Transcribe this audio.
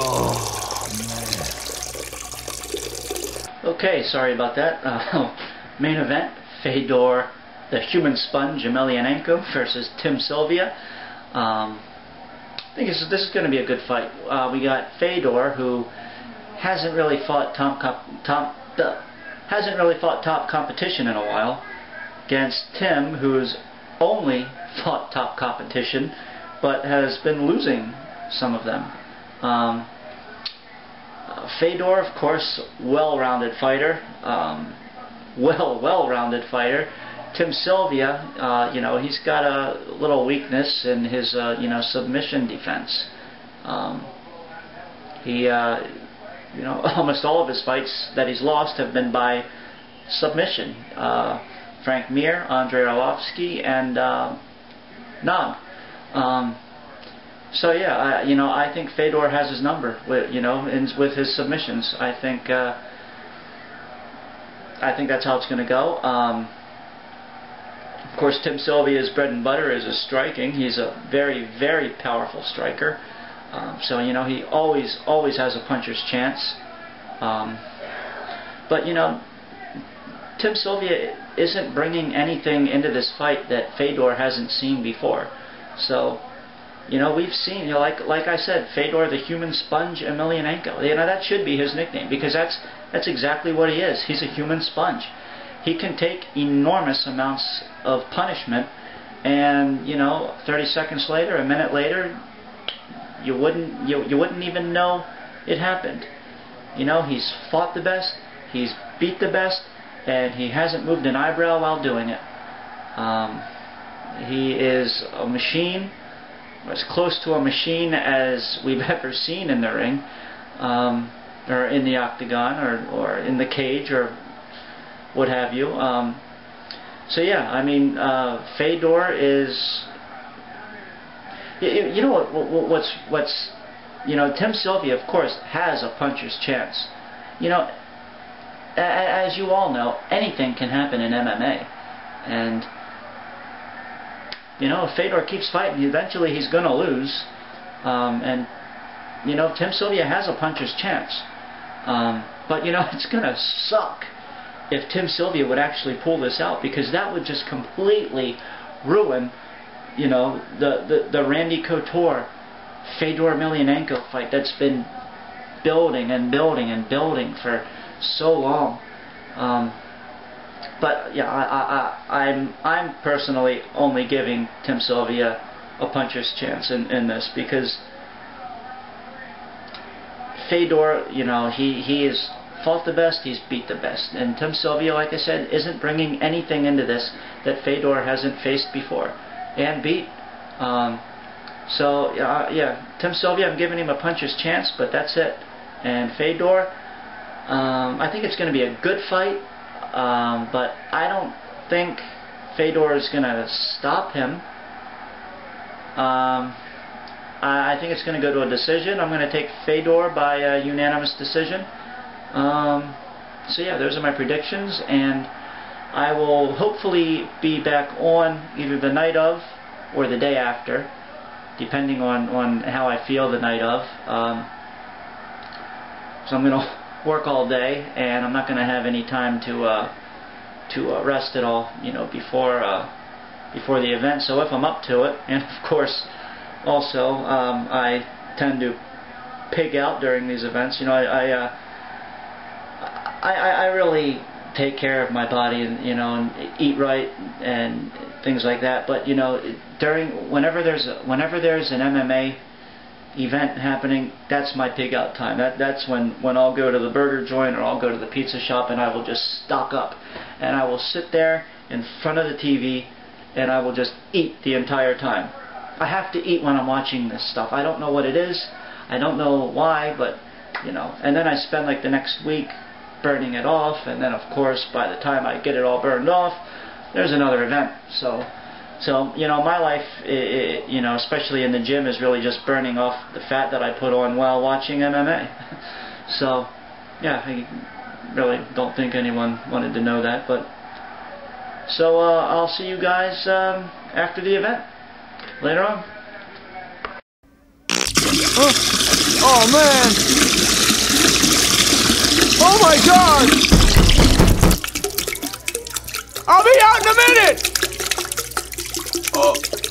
Oh, man. Okay, sorry about that. Main event, Fedor, the human sponge, Emelianenko versus Tim Sylvia. I think this is going to be a good fight. We got Fedor, who hasn't really fought top competition in a while, against Tim, who's only fought top competition, but has been losing some of them. Fedor, of course, well-rounded fighter, well-rounded fighter. Tim Sylvia, he's got a little weakness in his, submission defense. Almost all of his fights that he's lost have been by submission. Frank Mir, Andrei Arlovsky, and Nog. So yeah, I think Fedor has his number with his submissions. I think that's how it's going to go. Of course, Tim Sylvia's bread and butter is his striking. He's a very, very powerful striker. So he always has a puncher's chance. But Tim Sylvia isn't bringing anything into this fight that Fedor hasn't seen before. So we've seen, like I said, Fedor the human sponge Emelianenko. That should be his nickname, because that's exactly what he is. He's a human sponge. He can take enormous amounts of punishment, and 30 seconds later, a minute later, you wouldn't even know it happened. He's fought the best, he's beat the best, and he hasn't moved an eyebrow while doing it. He is a machine, as close to a machine as we've ever seen in the ring, or in the octagon, or in the cage, or what have you. So yeah, Fedor is. Tim Sylvia, of course, has a puncher's chance. As you all know, anything can happen in MMA, and if Fedor keeps fighting, eventually he's going to lose. And Tim Sylvia has a puncher's chance. But it's going to suck if Tim Sylvia would actually pull this out, because that would just completely ruin the Randy Couture Fedor Emelianenko fight that's been building and building and building for so long. But yeah, I'm personally only giving Tim Sylvia a puncher's chance in this, because Fedor, he has fought the best, he's beat the best, and Tim Sylvia, like I said, isn't bringing anything into this that Fedor hasn't faced before and beat. Yeah, Tim Sylvia, I'm giving him a puncher's chance, but that's it. And Fedor, I think it's going to be a good fight, but I don't think Fedor is going to stop him. I think it's going to go to a decision. I'm going to take Fedor by a unanimous decision. So yeah, those are my predictions, and I will hopefully be back on either the night of or the day after, depending on how I feel the night of. So I'm going to work all day, and I'm not going to have any time to rest at all, before the event. So if I'm up to it, and of course, also I tend to pig out during these events. I really take care of my body, and and eat right and things like that. But whenever there's an MMA event happening, that's my pig out time. That's when I'll go to the burger joint, or I'll go to the pizza shop, and I will just stock up, and I will sit there in front of the TV, and I will just eat the entire time. I have to eat when I'm watching this stuff. I don't know what it is, I don't know why, but and then I spend like the next week burning it off, and then of course by the time I get it all burned off, there's another event. So my life, especially in the gym, is really just burning off the fat that I put on while watching MMA. So yeah, I really don't think anyone wanted to know that, but so I'll see you guys after the event later on. Oh. Oh, man. Oh, my God. I'll be out in a minute. Oh.